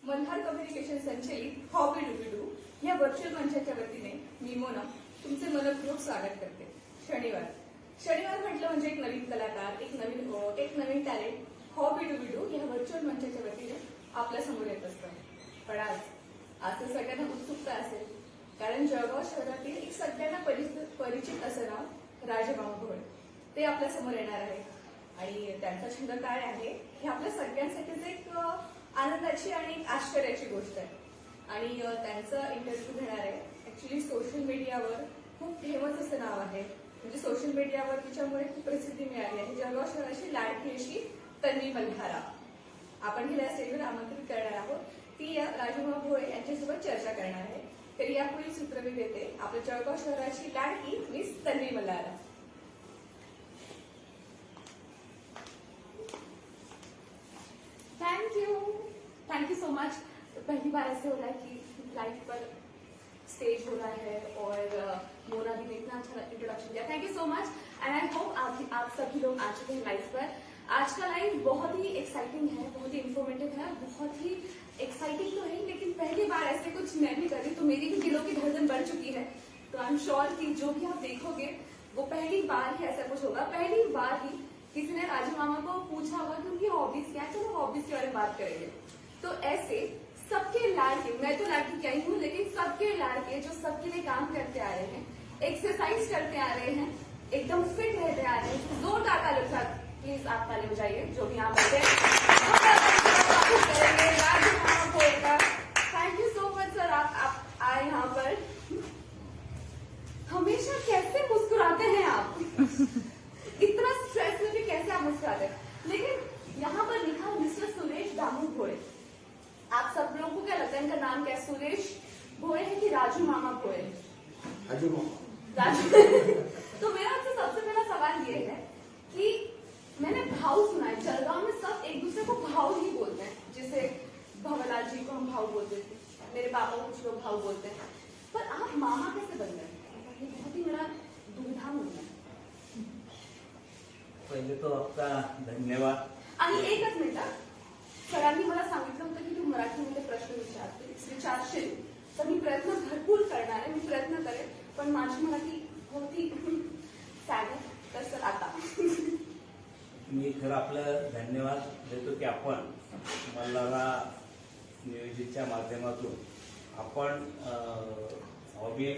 Malhar communication संचलित hobby do या virtual मंचाच्या वतीने मी मोना तुमचे मनपूर्वक स्वागत करते. शनिवार म्हटलं म्हणजे एक नवीन कलाकार, एक नवीन टॅलेंट हॉबी डू या व्हर्च्युअल मंचाच्या वतीने आपल्या समोर येत असतं. पण आज तर सगळ्यांना उत्सुकता असेल, कारण जळगाव शहरातील एक सगळ्यांना परिचित असं नाव राजमामा भोळे ते आपल्या समोर येणार आहे. आणि त्यांचा छंद काय आहे हे आपल्या सगळ्यांसाठीच एक आनंदाची आणि एक आश्चर्याची गोष्ट आहे. आणि त्यांचं इंटरव्ह्यू घेणार आहे. ऍक्च्युली सोशल मीडियावर खूप फेमस असं नाव आहे, म्हणजे सोशल मीडियावर तिच्यामुळे खूप प्रसिद्धी मिळाली आहे. जळगाव शहराची लाडकी अशी तन्वी मल्हारा आपण हिला स्टेजवर आमंत्रित करणार आहोत. ती राजमामा भोळे यांच्यासोबत चर्चा करणार आहे. तर यापुढील सूत्र मी देते आपल्या जळगाव शहराची लाडकी miss Tanvi Malhara. Thank you so much. पहली बार ऐसे हो रहा है कि लाइव पर स्टेज हो रहा है और मोना भी ने इतना अच्छा इंट्रोडक्शन दिया. Thank you so much and I hope आप सभी लोग आ चुके हैं लाइव पर. आज का लाइव बहुत ही एक्साइटिंग है, बहुत ही इंफॉर्मेटिव है, बहुत ही एक्साइटिंग तो है, लेकिन पहली बार ऐसे कुछ मैं भी करी तो मेरी भी दिलों की धड़कन बढ़ चुकी है. तो आई एम श्योर कि जो भी आप देखोगे वो पहली बार ही ऐसा कुछ होगा. पहली बार ही किसी ने राजमामा को पूछा होगा कि उनकी हॉबीज क्या है. चलो हॉबीज के बारे में बात करेंगे. तो ऐसे सबके लाड़के, मैं तो लाड़की क्या ही हूँ, लेकिन सबके लाड़के जो सबके लिए काम करते आ रहे हैं, एक्सरसाइज करते आ रहे हैं, एकदम फिट रहते आ रहे हैं. जोरदार ताली के साथ प्लीज आप ताली बजाइए जो भी यहाँ बैठे हैं. Thank you so much sir, आप आए यहाँ पर. हमेशा कैसे मुस्कुराते हैं आप, इतना स्ट्रेस में भी कैसे आप मुस्कुराते हैं. लेकिन यहाँ पर लिखा मिस्टर सुरेश दामू भोळे. आप सब लोगों को क्या लगता है इनका नाम क्या है? सुरेश भोळे है कि राजू मामा भोळे? राजू. तो मेरा आपसे सबसे पहला सवाल ये है कि मैंने भाव सुना है, जळगाव में सब एक दूसरे को भाव ही बोलते हैं. जैसे भवलाल जी को हम भाव बोलते थे, मेरे पापा को कुछ लोग भाव बोलते हैं, पर आप मामा कैसे बन गए? ये बहुत ही मेरा दुविधा में है. पहिले तो आपका धन्यवाद. आणि एकच मिनिट, सरांनी मला सांगितलं होतं की तू मराठीमध्ये प्रश्न विचारशील, तर मी प्रयत्न भरपूर करणार आहे. मी प्रयत्न करेन, पण माझी मराठी होती सॅड आहे. तर सर आता मी खरं आपलं धन्यवाद देतो की आपण मल्हारा नियोजितच्या माध्यमातून आपण हॉबी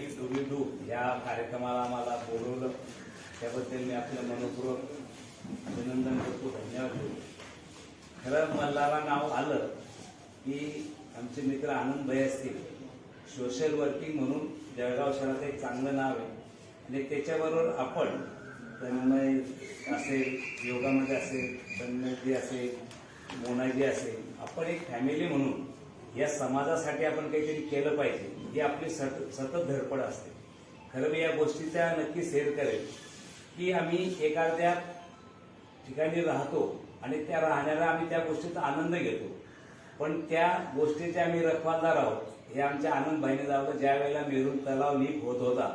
डू या कार्यक्रमाला आम्हाला बोलवलं. त्याबद्दल मी आपलं मनपूर्वक अभिनंदन करतो, धन्यवाद देतो. खरं मल्हारा नाव आलं की आमचे मित्र आनंद भाई असतील, सोशल वर्किंग म्हणून जळगाव शहरात एक चांगलं नाव आहे. आणि त्याच्याबरोबर आपण तन्मय असेल, योगामध्ये असेल, तन्मयजी असेल, मोनाजी असेल, आपण एक फॅमिली म्हणून या समाजासाठी आपण काहीतरी केलं पाहिजे ही आपली सतत धडपड असते. खरं मी या गोष्टीचा नक्की शेअर करेल की आम्ही एखाद्या ठिकाणी राहतो आणि त्या राहण्याला आम्ही त्या गोष्टीचा आनंद घेतो, पण त्या गोष्टीचे आम्ही रखवालदार आहोत. हे आमच्या आनंदभाईने दावलं. ज्या वेळेला मेरून तलाव लीक होत होता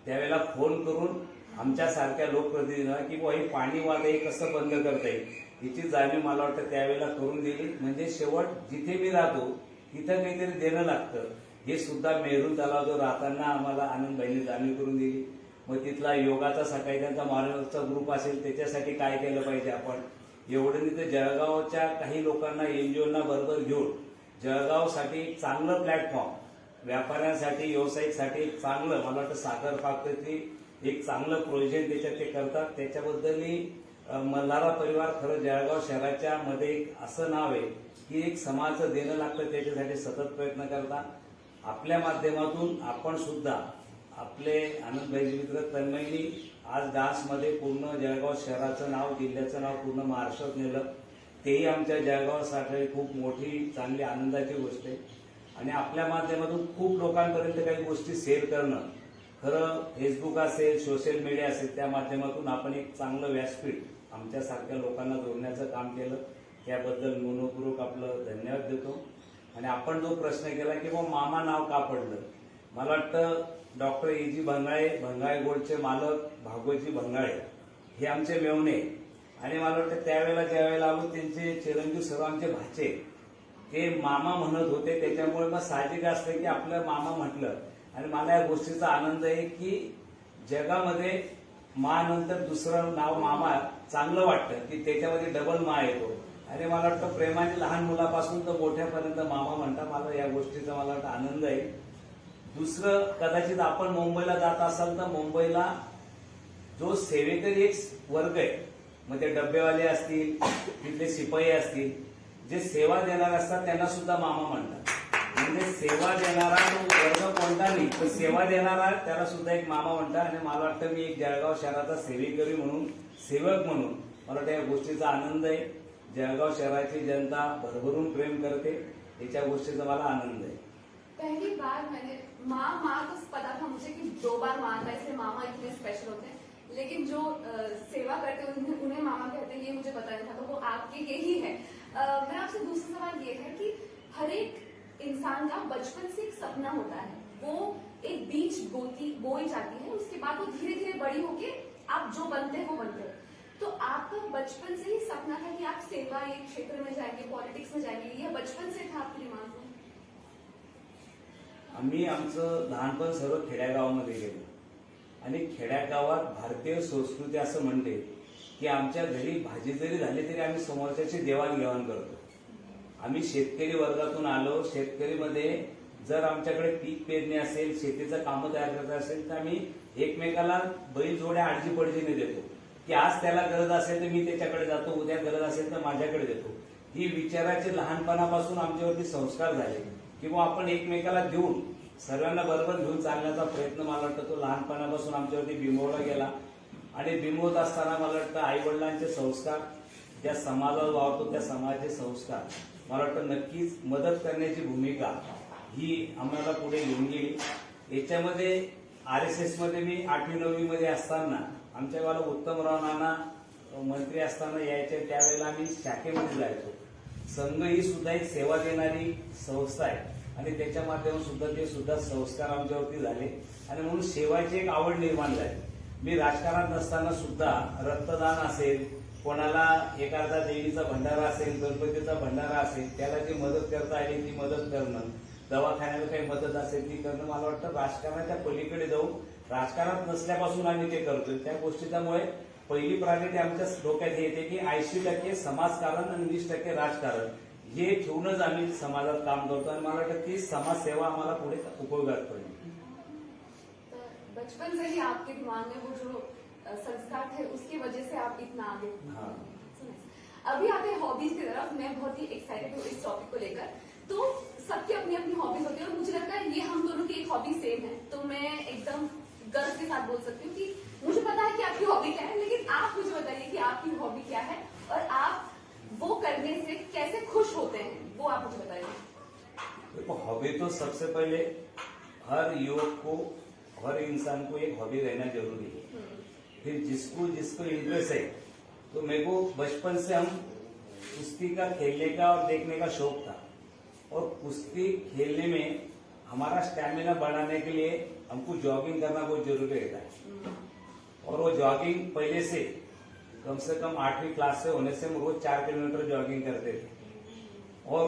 त्यावेळेला फोन करून आमच्यासारख्या लोकप्रतिनिधींना की हे पाणी वाद हे कसं बंद करता येईल हिची जाणीव मला वाटतं त्यावेळेला करून दिली. म्हणजे शेवट जिथे मी राहतो तिथं काहीतरी देणं लागतं हे सुद्धा मेरून तलाव जो राहताना आम्हाला आनंदभाईने जाणीव करून दिली. मग तिथला योगाचा सकाळी त्यांचा मॉर्निंगचा ग्रुप असेल त्याच्यासाठी काय केलं पाहिजे आपण, एवढं नाही तर जळगावच्या काही लोकांना एनजीओना बरोबर घेऊन जळगावसाठी एक चांगलं प्लॅटफॉर्म, व्यापाऱ्यांसाठी व्यावसायिकसाठी एक चांगलं, मला वाटतं साखर फाक्टरी एक चांगलं प्रोजेक्ट त्याच्यात ते करतात. त्याच्याबद्दलही मल्हारा परिवार खरं जळगाव शहराच्या मध्ये एक असं नाव आहे की एक समाजाचं देणं लागतं, त्याच्यासाठी सतत प्रयत्न करतात. आपल्या माध्यमातून आपण सुद्धा आपले आनंदभाईजी मित्र तन्मयनी आज डान्समध्ये पूर्ण जळगाव शहराचं नाव, जिल्ह्याचं नाव पूर्ण महाराष्ट्रात नेलं. तेही आमच्या जळगावसाठी खूप मोठी चांगली आनंदाची गोष्ट आहे. आणि आपल्या माध्यमातून खूप लोकांपर्यंत काही गोष्टी शेअर करणं, खरं फेसबुक असेल, सोशल मीडिया असेल, त्या माध्यमातून आपण एक चांगलं व्यासपीठ आमच्यासारख्या लोकांना जोडण्याचं काम केलं. त्याबद्दल मनपूर्वक आपलं धन्यवाद देतो. आणि आपण जो प्रश्न केला की मामा नाव का पडलं, मला वाटतं डॉक्टर ए.जी. भंगाळे गोल्डचे मालक भागवतजी भंगाळे हे आमचे मेवणे. आणि मला वाटतं त्यावेळेला ज्या वेळेला आलो त्यांचे चिरंजीव सर्व आमचे भाचे ते मामा म्हणत होते, त्याच्यामुळे मग साहजिक असतं की आपलं मामा म्हटलं. आणि मला या गोष्टीचा आनंद आहे की जगामध्ये मा नंतर दुसरं नाव मामा चांगलं वाटतं की त्याच्यामध्ये डबल मा येतो. आणि मला वाटतं प्रेमाने लहान मुलापासून तर मोठ्यापर्यंत मामा म्हणता. मला या गोष्टीचा मला वाटतं आनंद आहे. दुसरं, कदाचित आपण मुंबईला जात असाल तर मुंबईला जो सेवेकरी एक वर्ग आहे, मग ते डब्बेवाले असतील, तिथले शिपाई असतील, जे सेवा देणार असतात त्यांना सुद्धा मामा म्हणतात. म्हणजे सेवा देणारा वर्ग कोणता नाही, तर सेवा देणारा त्याला सुद्धा एक मामा म्हणतात. आणि मला वाटतं मी एक जळगाव शहराचा सेवेकरी म्हणून, सेवक म्हणून मला वाटतं या गोष्टीचा आनंद आहे. जळगाव शहराची जनता भरभरून प्रेम करते, याच्या गोष्टीचा मला आनंद आहे. पहली बार मैंने माँ तो पता था मुझे कि 2 बार माँ आता है, इसलिए मामा इतने स्पेशल होते हैं, लेकिन जो सेवा करते हैं उन्हें मामा कहते हैं ये मुझे पता नहीं था, तो वो आपके यही है। मेरा आपसे दूसरा सवाल ये है कि हर एक इंसान का बचपन से एक सपना होता है, वो एक बीज बोई जाती है, उसके बाद वो धीरे धीरे बड़ी होके आप जो बनते हैं वो बनते हैं। तो आपका बचपन से ही सपना था कि आप सेवा ये क्षेत्र में जाएंगे, पॉलिटिक्स में जाएंगे, ये बचपन से था आपके दिमाग में? आम्ही आमचं लहानपण सर्व खेड्यागावामध्ये गेलो. आणि खेड्यागावात भारतीय संस्कृती असं म्हणते की आमच्या घरी भाजी जरी झाली तरी आम्ही समोरच्याची देवाणघेवाण करतो. आम्ही शेतकरी वर्गातून आलो. शेतकरीमध्ये जर आमच्याकडे पीक पेरणी असेल, शेतीचं कामं तयार करायचं असेल तर आम्ही एकमेकाला बैल जोड्या आडजी पडजीने देतो की आज त्याला गरज असेल तर मी त्याच्याकडे जातो, उद्या गरज असेल तर माझ्याकडे देतो. ही विचाराचे लहानपणापासून आमच्यावरती संस्कार झाले किंवा आपण एकमेकाला देऊन सर्वांना बरोबर घेऊन चालण्याचा प्रयत्न मला वाटतं तो लहानपणापासून आमच्यावरती बिंबवला गेला. आणि बिंबवत असताना मला वाटतं आई वडिलांचे संस्कार, ज्या समाजात वावरतो त्या समाजाचे संस्कार, मला वाटतं नक्कीच मदत करण्याची भूमिका ही आम्हाला पुढे घेऊन गेली. याच्यामध्ये RSS मध्ये मी 8वी 9वी मध्ये असताना आमच्या गावाला उत्तमराव नाना मंत्री असताना यायचे, त्यावेळेला आम्ही शाखेमध्ये जायचो. संघ ही सुद्धा एक सेवा देणारी संस्था आहे आणि त्याच्या माध्यमातून सुद्धा ते सुद्धा संस्कार आमच्यावरती झाले आणि म्हणून सेवाची एक आवड निर्माण झाली. मी राजकारणात नसताना सुद्धा रक्तदान असेल, कोणाला एखादा देवीचा भंडारा असेल, गणपतीचा भंडारा असेल, त्याला जी मदत करता आली ती मदत करणं, दवाखान्याला काही मदत असेल ती करणं, मला वाटतं राजकारणाच्या पलीकडे जाऊन राजकारणात नसल्यापासून आम्ही ते करतोय. त्या गोष्टीच्यामुळे पहिली प्रायोरिटी आमच्या डोक्यात येते की 80% समाजकारण आणि 20% राजकारण हे ठेवूनच आम्ही समाजात काम करतो आणि मला वाटतं ती समाजसेवा आम्हाला पुढे उपयोगात पडेल. बचपन से ही आपके दिमाग में वो जो संस्कार थे उसकी वजह से आप इतना आगे। अभी आते हैं हॉबीज की तरफ। मैं बहुत ही एक्साइटेड हूँ इस टॉपिक को लेकर। तो सबकी अपनी अपनी हॉबीज होती है और मुझे लगता है ये हम दोनों की एक हॉबी सेम है, तो मैं एकदम गर्व के साथ बोल सकती हूँ कि मुझे पता है कि आपकी हॉबी क्या है, लेकिन आप मुझे बताइए कि आपकी हॉबी क्या है और आप वो करने से कैसे खुश होते हैं, वो आप मुझे बताइए। देखो, हॉबी तो सबसे पहले हर युवक को, हर इंसान को एक हॉबी रहना जरूरी है। फिर जिसको जिसको इंटरेस्ट है, तो मेरे को बचपन से हम कुश्ती का खेलने का और देखने का शौक था और कुश्ती खेलने में हमारा स्टैमिना बढ़ाने के लिए हमको जॉगिंग करना बहुत जरूरी रहता है। और वो जॉगिंग पहले से कम 8वीं क्लास से होने से हम रोज 4 किलोमीटर जॉगिंग करते थे और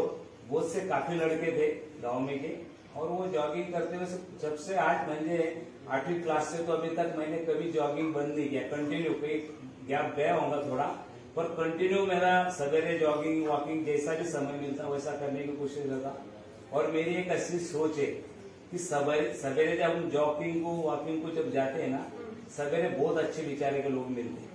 बहुत से काफी लड़के थे गांव में के, और वो जॉगिंग करते हुए जब से आज म्हणजे 8वीं क्लास से तो अभी तक मैंने कभी जॉगिंग बंद नहीं किया। कंटिन्यू, कोई गैप गया होगा थोड़ा, पर कंटिन्यू मेरा सवेरे जॉगिंग वॉकिंग जैसा भी समय मिलता वैसा करने की कोशिश करता। और मेरी एक ऐसी सोच है कि सवेरे जब हम जॉगिंग को वॉकिंग को जब जाते हैं ना, सवेरे बहुत अच्छे विचारे के लोग मिलते हैं।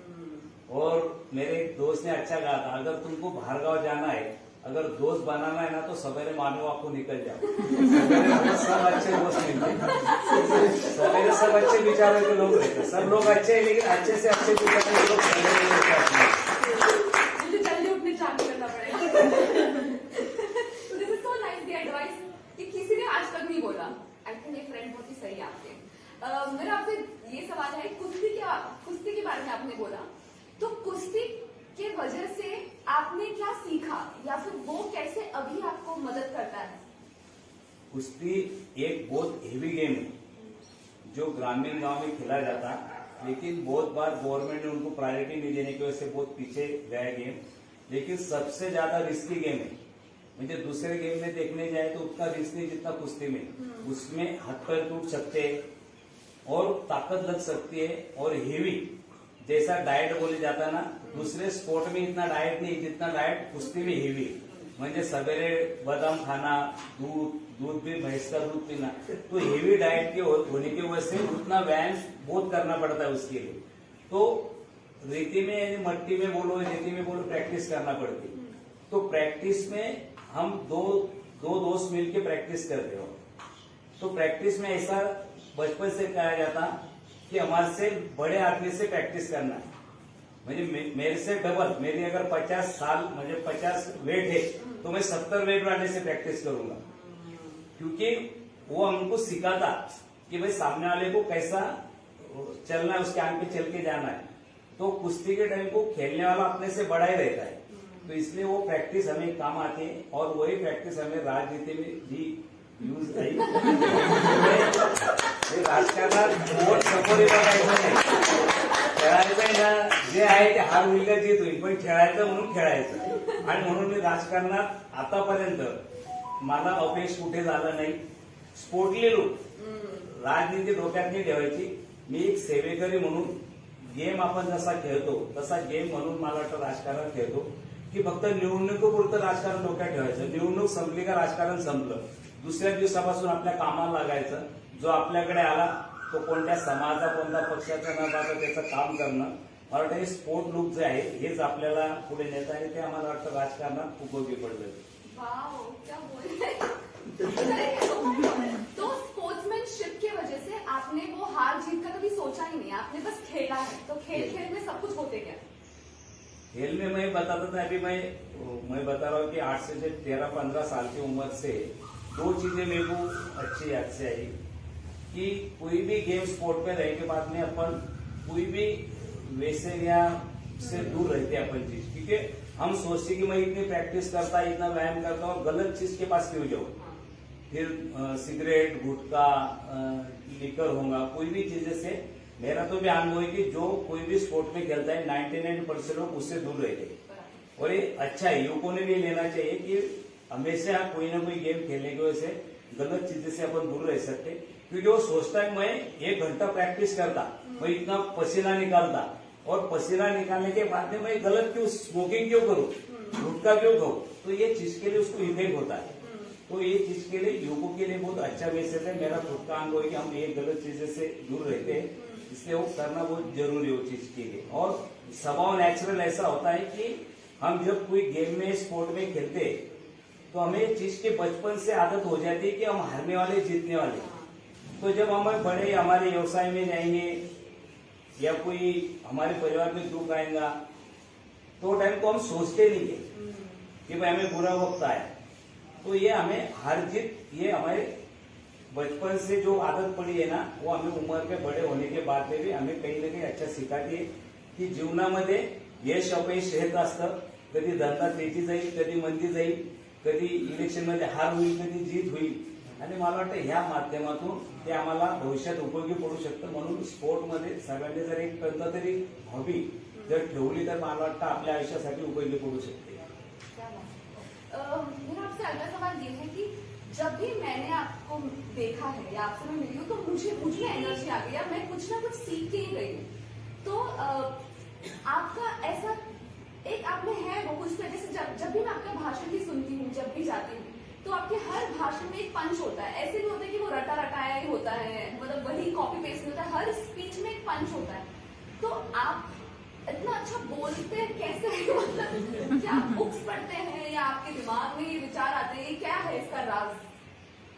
और मेरे एक दोस्त ने अच्छा कहा था, अगर तुमको बाहर गाँव जाना है, अगर दोस्त बनाना है ना, तो सवेरे मानो आपको निकल जाओ। सवेरे सब अच्छे दोस्त मिलते हैं, सवेरे सब अच्छे विचारों के लोग रहते हैं, सब लोग अच्छे हैं, लेकिन अच्छे से अच्छे विचारों के लोग सवेरे रहते हैं। मुझे जल्दी उठने चालू करना पड़ेगा। तो this is so nice the advice कि किसी ने आज तक नहीं बोला। आई थिंक ये फ्रेंड बहुत ही सही है आपके। मेरा आपसे ये सवाल है, कुश्ती के बारे में आपने बोला, तो कुश्ती के वजह से आपने क्या सीखा या फिर वो कैसे अभी आपको मदद करता है? कुश्ती एक बहुत हेवी गेम है जो ग्रामीण गांव में खेला जाता है, लेकिन बहुत बार गवर्नमेंट ने उनको प्रायोरिटी नहीं देने की वजह से बहुत पीछे गया गेम। लेकिन सबसे ज्यादा रिस्की गेम है, मुझे दूसरे गेम में देखने जाए तो उतना रिस्क नहीं जितना कुश्ती में। उसमें हाथ पैर टूट सकते हैं और ताकत लग सकती है और हेवी जैसा डाइट बोले जाता है ना, दूसरे स्पोर्ट में इतना डाइट नहीं जितना डाइट कुश्ती में हेवी। म्हणजे सवेरे बादाम खाना, दूध भी भैंस का दूध पीना, तो हेवी डाइट के होने की वजह से उतना व्यायाम बहुत करना पड़ता है उसके लिए। तो रेती में यानी मट्टी में बोलो, रेती में बोलो, प्रैक्टिस करना पड़ती। तो प्रैक्टिस में हम दो दोस्त मिलके प्रैक्टिस करते हो। तो प्रैक्टिस में ऐसा बचपन से कहा जाता कि हमारे से बड़े आदमी से प्रैक्टिस करना है। म्हणजे मेरे से डबल, मेरी अगर 50 साल म्हणजे 50 वेट है तो मैं 70 वेट वाले से प्रैक्टिस करूंगा, क्योंकि वो हमको सिखाता कि भाई सामने वाले को कैसा चलना है, उसके आगे चल के जाना है। तो कुश्ती के टाइम को खेलने वाला अपने से बड़ा ही रहता है, तो इसलिए वो प्रैक्टिस हमें काम आती है और वही प्रॅक्टिस हमें राजनीति में भी यूज आई। राजकारणात वोट सपोरी बघायचं नाही, खेळायचं ना, जे आहे ते हार होईल का जीत होईल, पण खेळायचं म्हणून खेळायचं। आणि म्हणून मी राजकारणात आतापर्यंत मला अपयश कुठे झालं नाही। स्पोर्टली लोक राजनीती डोक्यात नाही ठेवायची। मी एक सेवेकरी म्हणून गेम आपण जसा खेळतो तसा गेम म्हणून मला वाटतं राजकारण खेळतो, की फक्त निवडणुकीपुरतं राजकारण डोक्यात ठेवायचं। निवडणूक संपली का राजकारण संपलं, दुसऱ्या दिवसापासून आपल्या कामाला लागायचं। जो आपल्याकडे आला तो कोणत्या समाजा, कोणत्या पक्षाचा न पाहता त्याचं काम करणं, मला वाटतं हे स्पोर्ट लुक जे आहे हेच आपल्याला पुढे नेत आहे, ते आम्हाला वाटतं राजकारणात उपयोगी पडलं। वाओ, क्या बोल रहे हैं। तो स्पोर्ट्समैनशिप की वजह से आपने वो हार जीत का कभी सोचा ही नहीं, आपने बस खेला है। तो खेल में सब कुछ होते क्या? खेल में मैं बताता था, अभी मैं बता रहा हूँ कि 8 से 13-15 साल की उम्र से 2 चीजें मेरे को अच्छी याद से आई कि कोई भी गेम स्पोर्ट में रहने के बाद में अपन कोई भी वैसे या से दूर रहते अपन चीज, क्योंकि हम सोचते कि मैं इतनी प्रैक्टिस करता, इतना व्यायाम करता और गलत चीज के पास क्यों जाऊं, फिर सिगरेट, गुटखा, लिकर होगा, कोई भी चीजें से मेरा तो भी अनुभव है कि जो कोई भी स्पोर्ट में खेलता है 99% लोग उससे दूर रहते। और ये अच्छा है, युवकों ने भी लेना चाहिए कि हमेशा कोई ना कोई गेम खेलने की वजह से गलत चीजें से अपन दूर रह सकते, क्योंकि वो सोचता है मैं 1 घंटा प्रैक्टिस करता, मैं इतना पसीना निकालता और पसीना निकालने के बाद में मैं गलत क्यों, स्मोकिंग क्यों करूं, गुटखा क्यों खाऊं, तो ये चीज के लिए उसको इफेक्ट होता है। तो ये चीज के लिए युवकों के लिए बहुत अच्छा मैसेज है। मेरा खुद का अनुभव है कि हम ये गलत चीजें से दूर रहते हैं, इसलिए वो करना बहुत जरूरी है वो चीज के लिए। और स्वभाव नेचुरल ऐसा होता है कि हम जब कोई गेम में, स्पोर्ट में खेलते तो हमें चीज के बचपन से आदत हो जाती है कि हम हारने वाले, जीतने वाले। तो जब हम बड़े हमारे व्यवसाय में जाएंगे या कोई हमारे परिवार में दुख आएगा तो टाइम को हम सोचते नहीं है कि भाई हमें बुरा वक्त आया। तो ये हमें हार जीत, ये हमारे बचपन से जो आदत पड़ी है ना, वो हमें उम्र के बड़े होने के बाद में भी हमें कहीं ना कहीं अच्छा सिखाती है की जीवनामध्ये यश अपयश येत असतं। कधी धंदा तेजी जाईल, कधी मंदी जाईल, कधी इलेक्शन मध्ये हार होईल, कधी जीत होईल। आणि मला वाटतं ह्या माध्यमातून ते आम्हाला भविष्यात उपयोगी पडू शकतं। म्हणून स्पोर्टमध्ये सगळ्यांनी जर एक कोणता तरी हॉबी जर ठेवली तर मला वाटतं आपल्या आयुष्यासाठी उपयोगी पडू शकते। मेरा आपसे अगला सवाल ये है कि जब भी मैंने आपको देखा है या आपसे मैं मिली हूँ तो मुझे एनर्जी आ गई, मैं कुछ ना कुछ सीख के ही गई हूँ। तो आपका ऐसा एक आप में है वो कुछ, जैसे जब भी मैं आपका भाषण भी सुनती हूँ, जब भी जाती हूँ, तो आपके हर भाषण में एक पंच होता है। ऐसे नहीं होता कि वो रटा रटाया ही होता है, मतलब वही कॉपी पेस्ट होता है, हर स्पीच में एक पंच होता है। तो आप इतना अच्छा बोलते कैसे हैं? मतलब क्या बुक्स पढ़ते हैं या आपके दिमाग में ये विचार आते हैं, क्या है इसका राज?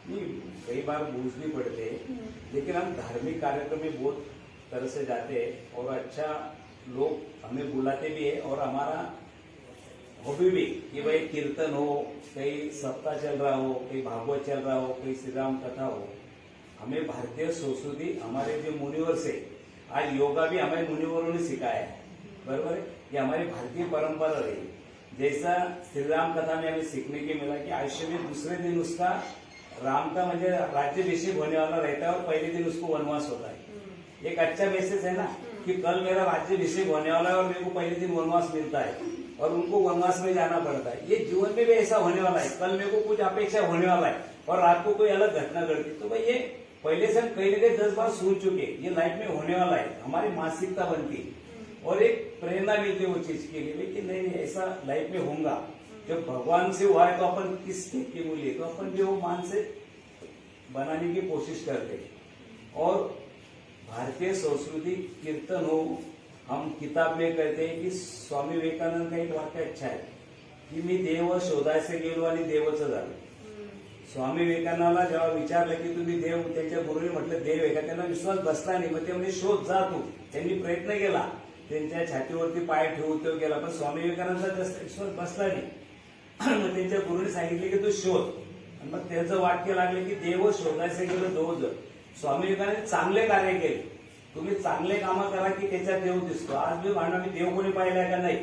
नहीं, कई बार बूझ भी पड़ते हैं, लेकिन हम धार्मिक कार्यक्रम में बहुत तरह से जाते हैं और अच्छा लोग हमें बुलाते भी है। और हमारा हॉबी भी कि भाई कीर्तन हो, कहीं सप्ताह चल रहा हो, कहीं भागवत चल रहा हो, कहीं श्री राम कथा हो, हमें भारतीय संस्कृति, हमारे जो मुनिवर से, आज योगा भी हमें मुनिवरों ने सिखाया है, बराबर है, ये हमारी भारतीय परंपरा रही। जैसा श्री राम कथा में हमें सीखने के मिला कि आयुष्य में दूसरे दिन उसका राम का म्हणजे राज्याभिषेक होने वाला रहता है और पहले दिन उसको वनवास होता है। एक अच्छा मैसेज है ना कि कल मेरा राज्याभिषेक होने वाला है और मेरे को पहले दिन वनवास मिलता है। और उनको वनवास में जाना पड़ता है। ये जीवन में भी ऐसा होने वाला है, कल मेरे को कुछ अपेक्षा होने वाला है और रात को कोई अलग घटना घटती, तो भाई ये पहले से हम कहीं ना कहीं 10 बार सोच चुके, ये लाइफ में होने वाला है, हमारी मानसिकता बनती है और एक प्रेरणा मिलती है वो चीज के लिए कि नहीं नहीं ऐसा लाइफ में होगा। जब भगवान से हुआ है तो अपन किस की मूल्य, तो अपन भी वो मान से बनाने की कोशिश करते हैं। और भारतीय संस्कृति कीर्तन हो, हम किताब में कहते हैं कि स्वामी विवेकानंद का एक वाक्य अच्छा है की मी देव शोधायचे गेलो आणि देवच झालो। स्वामी विवेकानंदाला जेव्हा विचारलं की तुम्ही देव, त्यांच्या गुरुने म्हटलं देव आहे का, त्यांना विश्वास बसला नाही, मग ते म्हणजे शोध जा तू। त्यांनी प्रयत्न केला, त्यांच्या छातीवरती पाय ठेवून तो गेला, पण स्वामी विवेकानंदाचा जास्त विश्वास बसला नाही। मग त्यांच्या गुरुने सांगितले की तू शोध, आणि मग त्याचं वाक्य लागलं की देव शोधायचं गेलं दोज। स्वामी विवेकानंद चांगले कार्य केले, तुम्ही चांगले कामं करा की त्याच्यात देव दिसतो। आज मी म्हणणार मी देव कोणी पाहिलाय का नाही,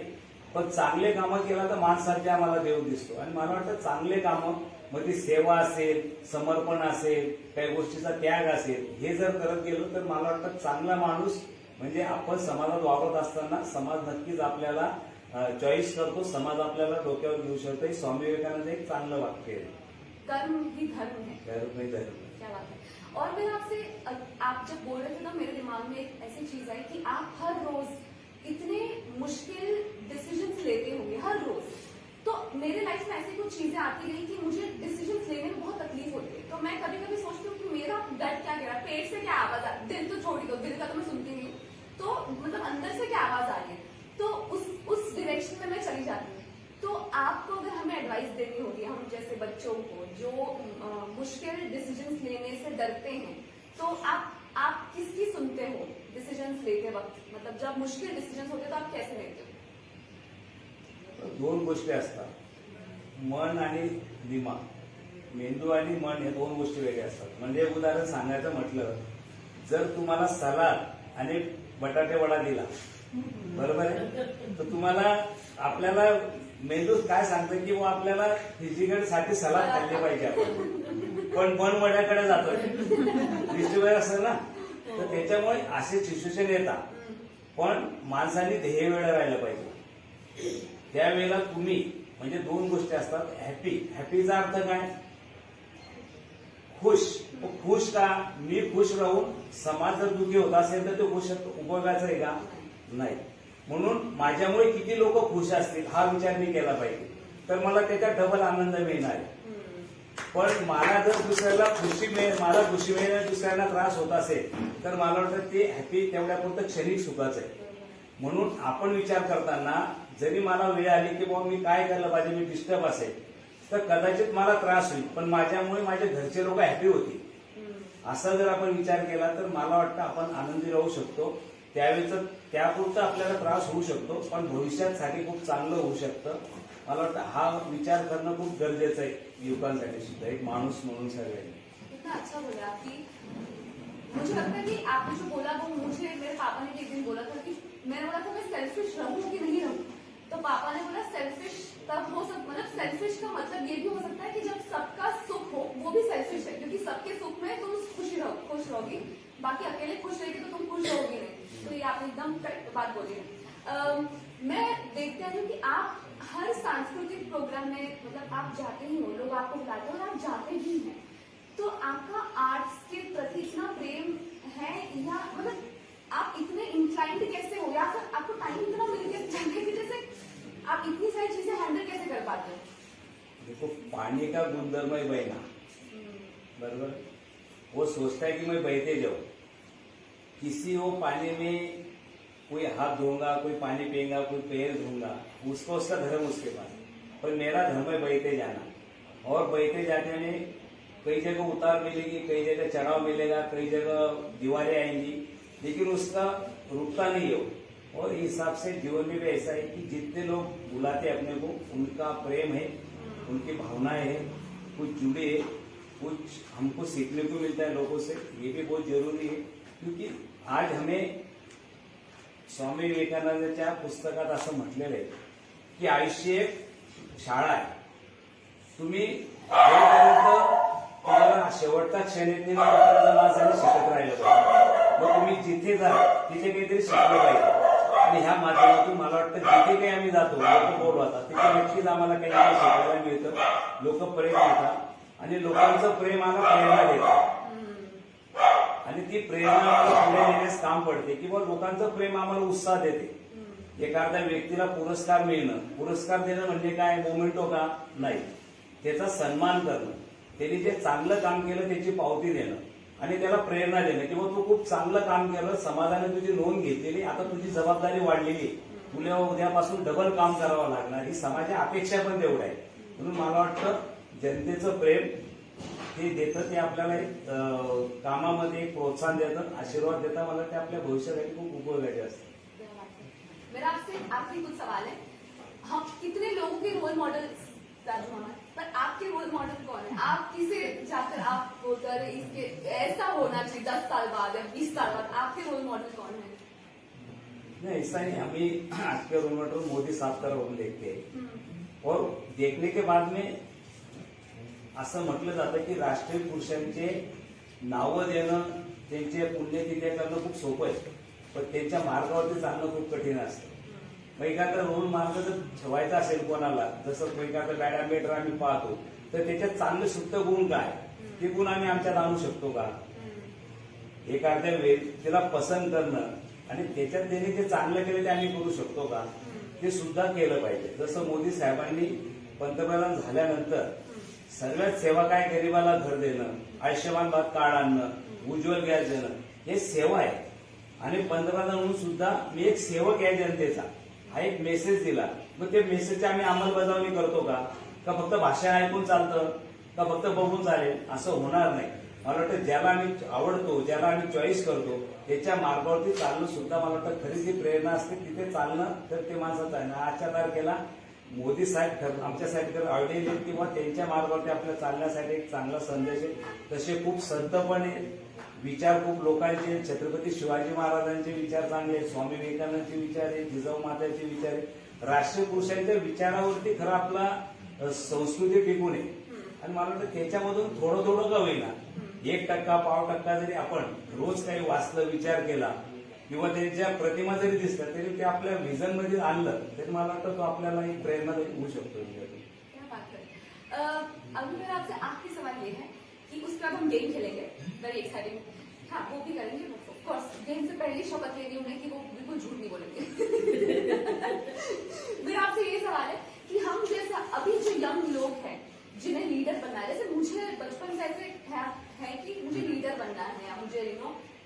पण चांगले कामं केला तर माणसाच्या आम्हाला देव दिसतो। आणि मला वाटतं चांगले कामं, मग ती सेवा असेल, समर्पण असेल, काही गोष्टीचा त्याग असेल, हे जर करत गेलो तर मला वाटतं चांगला माणूस म्हणजे आपण समाजात वावरत असताना समाज नक्कीच आपल्याला चॉईस करतो, समाज आपल्याला डोक्यावर घेऊ शकतो। हे स्वामी विवेकानंद एक चांगलं वाक्य आहे, कर्म ही धर्म है। कर्म ही धर्म। क्या बात है। और मैं आपसे, आप जब बोल रहे थे ना, मेरे दिमाग में एक ऐसी चीज आई कि आप हर रोज इतने मुश्किल डिसीजंस लेते होंगे हर रोज, तो मेरे लाइफ में ऐसी कुछ चीजें आती रही कि मुझे डिसीजंस लेने में बहुत तकलीफ होती है। तो मैं कभी कभी सोचती हूँ कि मेरा गट क्या कह रहा है, पेट से क्या आवाज आ रही है, दिल तो छोड़ दो, दिल का तो मैं सुनती नहीं हूँ, तो मतलब अंदर से क्या आवाज आ रही है, तो उस डायरेक्शन में मैं चली जाती हूँ। तो आपको अगर हमें एडवाइस देनी होगी, हम जैसे बच्चों को जो मुश्किल डिसीजंस लेने से डरते हैं, तो आप किसकी सुनते हो डिसीजंस लेते वक्त, मतलब जब मुश्किल डिसीजंस होते तो आप कैसे लेते हो? दोन गोष्टी असतात, मन आणि दिमाग, मेंदू आणि मन हे दोन गोष्टी वेगळ्या असतात। म्हणजे उदाहरण सांगायचं म्हटलं, जर तुम्हाला सलाद आणि बटाटे वडा दिला, बरोबर आहे, तर तुम्हाला आपल्याला मेंदू काय सांगतं की आपल्याला फिजिकल साठी सलाद खाल्ले पाहिजे आपण, पण मन वड्याकडे जातोय, डिस्ट्रीब्युटर असं ना, तर त्याच्यामुळे असे सिच्युएशन येतात। पण माणसाने ध्येय वेळ राहिलं पाहिजे, त्यावेळेला तुम्ही म्हणजे दोन गोष्टी असतात, हॅपीचा अर्थ काय, खुश। खुश का, मी खुश राहून समाज जर दुःखी होत असेल तर ते खुश उपयोगाचं आहे का, नाही। म्हणून माझ्यामुळे किती लोक खुश असतील हा विचार मी केला पाहिजे, तर मला त्याच्यात डबल आनंद मिळणार आहे। पण मला जर दुसऱ्याला खुशी मिळेल, मला खुशी मिळेल, दुसऱ्यांना त्रास होत असेल, तर मला वाटतं ते हॅपी तेवढ्यापुरतं क्षणिक सुखाचं आहे। म्हणून आपण विचार करताना जरी मला वेळ आली की बाबा मी काय करायला पाहिजे, मी डिस्टर्ब असेल, तर कदाचित मला त्रास होईल, पण माझ्यामुळे माझे घरचे लोक हॅपी होतील, असा जर आपण विचार केला तर मला वाटतं आपण आनंदी राहू शकतो। त्यावेळेचं त्यापुरतं आपल्याला त्रास होऊ शकतो, पण भविष्यासाठी खूप चांगलं होऊ शकतं। मला वाटतं हा विचार करणं खूप गरजेचं आहे युवकांसाठी सुद्धा, एक माणूस म्हणून सगळ्यांनी। कितना अच्छा बोला आपकी, मुझे लगता है कि आपने जो बोला वो मुझे मेरे पापा ने एक दिन बोला था कि मैंने बोला था मैं सेल्फिश रहूं कि नहीं रहूं, तो पापा ने बोला सेल्फिश तब हो सकता, मतलब सेल्फिश का मतलब ये भी हो सकता है कि जब सबका सुख हो वो भी सेल्फिश है, क्योंकि सबके सुख में तुम खुश रहोगी, बाकी अकेले खुश रहेगी तो तुम खुश रहोगी नहीं। तो ये आपने एकदम करेक्ट बात बोली है। मैं देखती हूँ कि आप हर सांस्कृतिक प्रोग्राम में, मतलब आप जाते ही हो, लोग आपको बुलाते हैं और आप जाते ही हैं, तो आपका आर्ट्स के प्रति इतना प्रेम है, या मतलब आप इतने इंक्लाइंड कैसे हो, या फिर आपको टाइम इतना मिल गया जाने की, जैसे आप इतनी सारी चीजें हैंडल कैसे कर पाते हो? देखो, पानी का गुणधर्म है बहना, बराबर, वो सोचता है कि मैं बहते जाऊं, किसी वो पानी में कोई हाथ धोऊंगा, कोई पानी पिएगा, कोई पैर धोऊंगा, उसको उसका धर्म उसके पास, पर मेरा धर्म है बहते जाना। और बहते जाने में कई जगह उतार मिलेगी, कई जगह चढ़ाव मिलेगा, कई जगह दीवारें आएंगी, लेकिन उसका रुकता नहीं हो। और इस हिसाब से जीवन में भी ऐसा है कि जितने लोग बुलाते हैं अपने को, उनका प्रेम है, उनकी भावनाएं है, कुछ जुड़े है, कुछ हमको सीखने को मिलता है लोगों से, ये भी बहुत जरूरी है। क्योंकि आज हमें स्वामी विवेकानंदांच्या पुस्तकात असं म्हटलेलं आहे की आयुष्य एक शाळा आहे, तुम्ही तुम्हाला शेवटचा क्षण येत नाही माणसाने शिकत राहिलं पाहिजे, मग तुम्ही जिथे जा तिथे काहीतरी शिकलं पाहिजे। आणि ह्या माध्यमातून मला वाटतं जिथे काही आम्ही जातो लोक बोलवतात तिथे नक्कीच आम्हाला काही ना काही शिकायला मिळतं. लोक प्रेम देतात आणि लोकांचं प्रेम आम्हाला प्रेरणा देतं आणि ती प्रेरणा आम्हाला पुढे नेण्यास काम पडते किंवा लोकांचं प्रेम आम्हाला उत्साह देते. एखाद्या व्यक्तीला पुरस्कार मिळणं, पुरस्कार देणं म्हणजे काय मोमेंटो का नाही, त्याचा सन्मान करणं, त्यांनी जे चांगलं काम केलं त्याची पावती देणं आणि त्याला प्रेरणा देणं किंवा तू खूप चांगलं काम केलं, समाजाने तुझी नोंद घेतलेली, आता तुझी जबाबदारी वाढलेली, तुला उद्यापासून डबल काम करावं लागणार, ही समाजाची अपेक्षा पण तेवढं आहे. म्हणून मला वाटतं जनतेचं प्रेम ते देतं, ते आपल्याला एक कामामध्ये एक प्रोत्साहन देतं, आशीर्वाद देतं. मला ते आपल्या भविष्यासाठी खूप उपयोगाचे असतं. मेरा आपसे आखिरी कुछ सवाल है, हम कितने लोगों के रोल मॉडल राजकुमार, पर आपके रोल मॉडल कौन है? आप किसे जाकर आप बोलकर इसके ऐसा होना चाहिए 10 साल बाद या 20 साल बाद, आपके रोल मॉडल कौन है? नहीं, ऐसा नहीं, हमें आज के रोल मॉडल मोदी साहब का रोल देखते हैं और देखने के बाद में असं म्हटलं जातं की राष्ट्रीय पुरुषांचे नावं देणं, त्यांचे पुण्यतिथ्या करणं खूप सोपं आहे, पण त्यांच्या मार्गावरती चालणं खूप कठीण असतं. मग एखादा रोल मार्ग जर ठेवायचा असेल कोणाला, जसं एखादा बॅड अँबेटर आम्ही पाहतो, तर त्याच्यात चांगले सुप्त गुण काय, ते गुण आम्ही आमच्यात आणू शकतो का? एखाद्या व्यक्तीला पसंत करणं आणि त्याच्यात त्यांनी जे चांगलं केलं ते आम्ही करू शकतो का, ते सुद्धा केलं पाहिजे. जसं मोदी साहेबांनी पंतप्रधान झाल्यानंतर सर्वात सेवा काय, गरिबाला घर देणं, आयुष्यमान भारत कार्ड आणणं, उज्ज्वल गॅस देणं, हे सेवा आहे. आणि पंतप्रधान म्हणून सुद्धा मी एक सेवक आहे जनतेचा, हा एक मेसेज दिला. मग ते मेसेजची आम्ही अंमलबजावणी करतो का फक्त भाषण ऐकून चालतं का फक्त बघून चालेल, असं होणार नाही. मला वाटतं ज्याला आम्ही आवडतो, ज्याला आम्ही चॉईस करतो, त्याच्या मार्गावरती चालणं सुद्धा मला वाटतं खरी जी प्रेरणा असते तिथे चालणं, तर ते माणसाचं आहे ना. आजच्या तारखेला मोदी साहेब आमच्यासाठी तर आयडियल आहेत किंवा त्यांच्या मार्गावरती आपल्या चालण्यासाठी एक चांगला संदेश आहे. तसे खूप संतपणे विचार खूप लोकांचे, छत्रपती शिवाजी महाराजांचे विचार चांगले आहेत, स्वामी विवेकानंदांचे विचार आहेत, जिजाऊ माताचे विचार आहेत. राष्ट्रीय पुरुषांच्या विचारावरती खरं आपला संस्कृती टिकून आहे आणि मला वाटतं त्याच्यामधून थोडं थोडं का होईना 1%, पाव टक्का जरी आपण रोज काही वाचलं, विचार केला किंवा त्यांच्या प्रतिमा जरी दिसल्या तरी ते आपल्या व्हिजन मध्ये आणलं तरी मला वाटतं तो आपल्याला एक प्रेरणा होऊ शकतो. क्या बात है. अभी मेरा आपसे आखिरी सवाल ये है कि उसके बाद हम गेम खेलेंगे, वेरी एक्साइटिंग. हाँ, वो भी करेंगे ऑफ कोर्स. गेम से पहले शपथ लेनी उन्हें कि वो बिल्कुल झूठ नहीं बोलेंगे. मेरा आपसे ये सवाल है कि हम जैसा अभी जो यंग लोग हैं जिन्हें लीडर बनना है, जैसे मुझे बचपन से ऐसे है कि मुझे लीडर बनना है या मुझे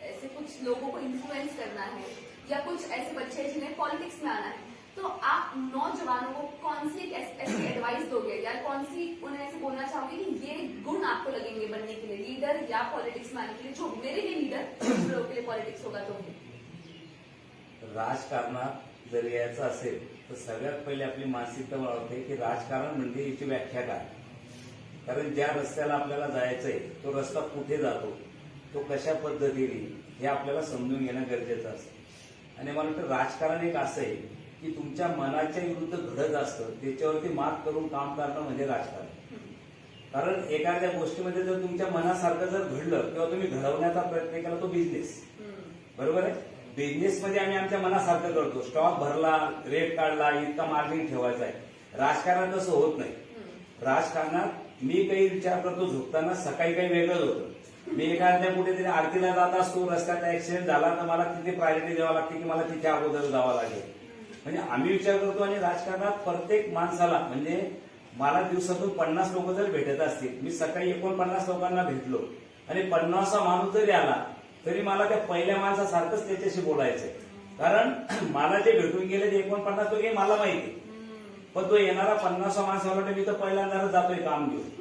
ऐसे कुछ लोगों को इन्फ्लुएंस करना है या कुछ ऐसे बच्चे जिन्हें पॉलिटिक्स में आना है, तो आप नौजवानों को कौन सी ऐसी एडवाइस दोगे या कौन सी उन्हें ऐसे बोलना चाहोगे कि ये गुण आपको लगेंगे बनने के लिए, लीडर या पॉलिटिक्स में आने के लिए? जो मेरे लिए लीडर, लोगों के लिए पॉलिटिक्स होगा. तो राजकारणात जर यायचं असेल तर सगळ्यात पहिले आपली मानसिकता वाढवते की राजकारण म्हणजे याची व्याख्या काय. कारण ज्या रस्त्याला आपल्याला जायचंय तो रस्ता कुठे जातो, तो कशा पद्धतीने, हे आपल्याला समजून घेणं गरजेचं असतं. आणि मला वाटतं राजकारण एक असं आहे की तुमच्या मनाच्या विरुद्ध घडत असतं, त्याच्यावरती मात करून काम करणं म्हणजे राजकारण. कारण एखाद्या गोष्टीमध्ये जर तुमच्या मनासारखं जर घडलं किंवा तुम्ही घडवण्याचा प्रयत्न केला तो बिझनेस, बरोबर आहे. बिझनेसमध्ये आम्ही आमच्या मनासारखं करतो, स्टॉक भरला, रेट काढला, इतका मार्जिन ठेवायचा आहे. राजकारणात तसं होत नाही. राजकारणात मी काही विचार करतो झोपताना, सकाळी काही वेगळंच होतं. मी एखाद्या कुठेतरी आरतीला जात असतो, रस्त्यात ऍक्सिडेंट झाला तर मला तिथे प्रायोरिटी द्यावं लागते की मला तिथे अगोदर जावं लागेल. म्हणजे आम्ही विचार करतो. आणि राजकारणात प्रत्येक माणसाला, म्हणजे मला दिवसातून 50 लोक जर भेटत असतील, मी सकाळी 49 लोकांना भेटलो आणि 50वा माणूस जरी आला तरी मला त्या पहिल्या माणसासारखंच त्याच्याशी बोलायचंय. कारण मला जे भेटून गेले ते 49 लोक हे मला माहिती, पण तो येणारा 50वा माणूस मला मी तर पहिल्यांदाच जातोय काम घेऊन.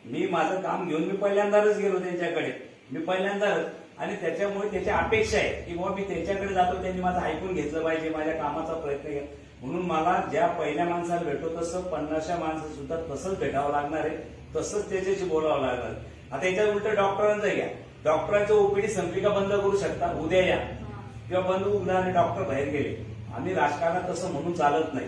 मी माझं काम घेऊन मी पहिल्यांदाच गेलो त्यांच्याकडे, मी पहिल्यांदाच. आणि त्याच्यामुळे त्याच्या अपेक्षा आहे की बाबा मी त्यांच्याकडे जातो, त्यांनी माझं ऐकून घेतलं पाहिजे, माझ्या कामाचा प्रयत्न केला. म्हणून मला ज्या पहिल्या माणसाला भेटतो तसं 50व्या माणसं सुद्धा तसंच भेटावं लागणार आहे, तसंच त्याच्याशी बोलावं लागणार. आता याच्यात उलट डॉक्टरांचं घ्या, डॉक्टरांचं ओपीडी संपली का बंद करू शकता, उद्या या किंवा बंद उघडणारे डॉक्टर बाहेर गेले. आम्ही राजकारणात तसं म्हणून चालत नाही.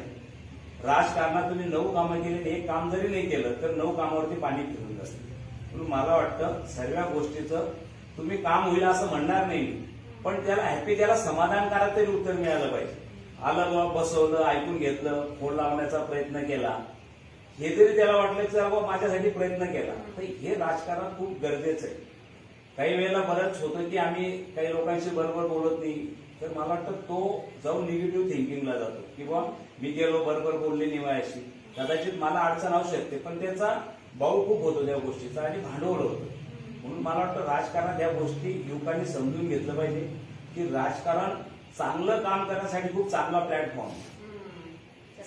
राजकारणात तुम्ही 9 कामं केली, एक काम जरी नाही केलं तर 9 कामावरती पाणी फिरून असतं. म्हणून मला वाटतं सर्व गोष्टीचं तुम्ही काम होईल असं म्हणणार नाही, पण त्याला हॅपी, त्याला समाधानकारक तरी उत्तर मिळालं पाहिजे. आलं बाबा, बसवलं, ऐकून घेतलं, फोन लावण्याचा प्रयत्न केला, हे जरी त्याला वाटलं की बाबा माझ्यासाठी प्रयत्न केला, तर हे राजकारण खूप गरजेचं आहे. काही वेळेला बरंच होतं की आम्ही काही लोकांशी बरोबर बोलत नाही, तर मला वाटतं तो जाऊन निगेटिव्ह थिंकिंगला जातो किंवा मी गेलो बरोबर बोलले निवायाशी, कदाचित मला अडचण असू शकते, पण त्याचा भाऊ खूप होतो त्या गोष्टीचा आणि भांडवल होतं. म्हणून मला वाटतं राजकारणात या गोष्टी युवकांनी समजून घेतलं पाहिजे की राजकारण चांगलं काम करण्यासाठी खूप चांगला प्लॅटफॉर्म.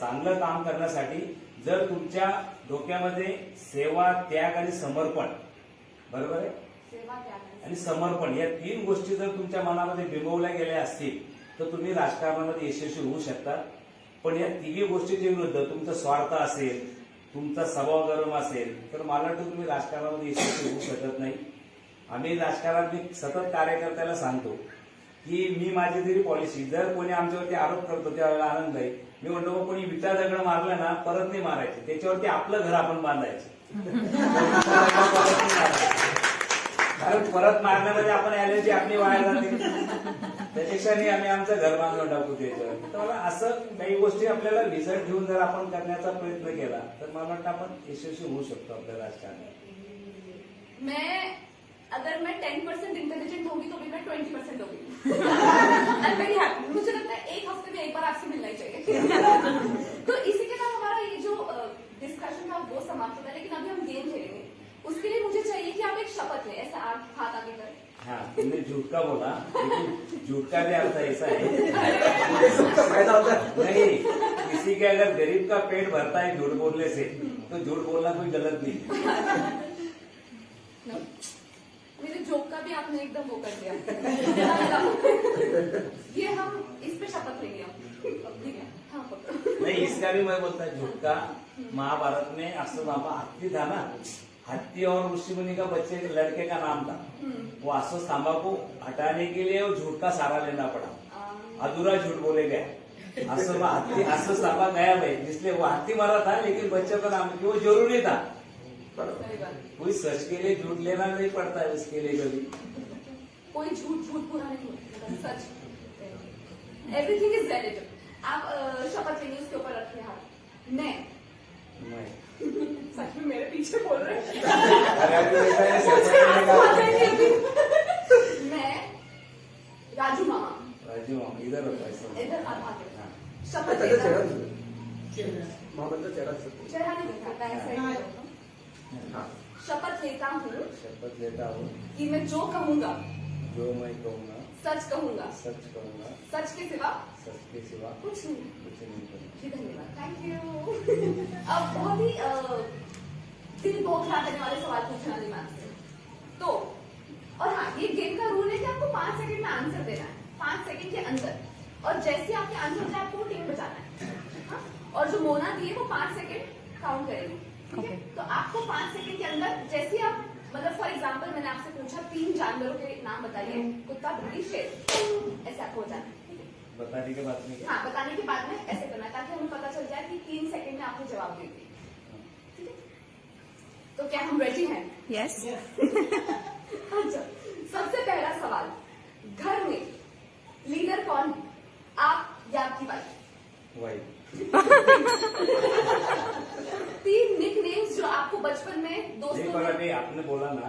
चांगलं काम करण्यासाठी जर तुमच्या डोक्यामध्ये सेवा, त्याग आणि समर्पण, बरोबर आहे, आणि समर्पण या 3 गोष्टी जर तुमच्या मनामध्ये बिंबवल्या गेल्या असतील तर तुम्ही राजकारणामध्ये यशस्वी होऊ शकता. पण या 3 गोष्टीच्या विरुद्ध तुमचा स्वार्थ असेल, तुमचा स्वभाव गरम असेल, तर मला वाटतं तुम्ही राजकारणामध्ये यशस्वी होऊ शकत नाही. आम्ही राजकारणात मी सतत कार्यकर्त्याला सांगतो की मी माझी तरी पॉलिसी, जर कोणी आमच्यावरती आरोप करतो त्यावेळेला आनंद आहे, मी म्हणतो कोणी विटा दगड मारलं ना परत नाही मारायचे, त्याच्यावरती आपलं घर आपण बांधायचं. कारण परत मारण्यामध्ये आपण एनर्जी आपली वाया जाते, त्यापेक्षा नाही आम्ही आमचं घर बांधून टाकू त्याच्यावर. तर मला असं काही गोष्टी आपल्याला रिझल्ट घेऊन जर आपण करण्याचा प्रयत्न केला तर मला वाटतं आपण यशस्वी होऊ शकतो आपल्या राजकारणात. अगर मैं 10% इंटेलिजेंट होगी तो भी मैं 20% होगी. I am very happy. मुझे लगता है एक हफ्ते में एक बार आपसे मिलना ही चाहिए. तो इसी के साथ हमारा ये जो डिस्कशन था वो समाप्त होता है, लेकिन अभी हम गेम खेलेंगे. उसके लिए मुझे चाहिए कि आप एक शपथ लें. ऐसा आप हाथ आगे करें. हाँ, तुमने झूठ का बोला, लेकिन झूठ का भी अर्थ ऐसा है फायदा होता है नहीं, किसी के अगर गरीब का पेट भरता है झूठ बोलने से तो झूठ बोलना कोई गलत नहीं. मेरे जोक का भी आपने एकदम वो कर दिया. ये हम इस पे शपथ लेंगे हम. ठीक है, हाँ पकड़ो. नहीं, इसका भी मैं बोलता है झूठ का. महाभारत में असं बाबा हाथी था ना, हाथी और ऋषि मुनि का बच्चे लड़के का नाम था. वो आसुस तांबा को हटाने के लिए वो झूठ का सहारा लेना पड़ा, अधूरा झूठ बोले गए. असं हाथी आसुस तांबा गया भाई, इसलिए वो हाथी मरा था लेकिन बच्चों का नाम, वो जरूरी था. सही बात. कोई सच के लिए झूठ लेना नहीं पड़ता है उसके लिए कभी. कोई झूठ पूरा नहीं होता. सच. Everything is relative. आप शपथ लेंगे, उसके ऊपर रखिए हाथ. मैं मैं सच में मेरे पीछे बोल रहे हैं. अरे अभी देखा है, मुझे सच आंसू आ में जाएंगे अभी. मैं राजू मामा. राजू इधर होता है. इधर आप आगे. हाँ. शपथ त्याचा लेता चेहरा हूं. दिसतो. मामाचा चेहरा दिसतो. चेहरा नहीं दिखाता है. ऐसा ही बोलता हूं. हाँ. शपथ लेता हूँ शपथ लेता हूँ कि मैं जो कहूँगा जो मैं कहूँगा सच कहूँगा, सच कहूँगा, सच के सिवा सच के सिवा कुछ नहीं. कुछ नहीं करूँगा. जी धन्यवाद. Thank you. अब बहुत ही दिल बौखला देने वाले सवाल पूछने वाली मैम से. तो और हाँ, ये गेम का रूल है कि आपको 5 सेकंड में आंसर देना है. 5 सेकंड के अंदर. और जैसे आपके आंसर होता है आपको टीम बचाना है. हाँ? और जो मोना दी है वो 5 सेकंड काउंट करेगी. ठीक है. तो आपको 5 सेकंड के अंदर जैसे आप, मतलब फॉर एग्जाम्पल मैंने आपसे पूछा 3 जानवरों के नाम बताइए, कुत्ता, बिल्ली, शेर, ऐसे आपको हो जाना है. ठीक है. बताने के बाद में क्या? हाँ, बताने के बाद में ऐसे करना है ताकि हमें पता चल जाए कि 3 सेकंड में आपको जवाब दे दिए. ठीक है. तो क्या हम रेडी हैं? यस. अच्छा, सबसे पहला सवाल. घर में लीडर कौन है, आप या आपकी वाइफ? वही 3 निकनेम्स जो आपको बचपन में नहीं, दोस्तों पर ने. अभी आपने बोला ना,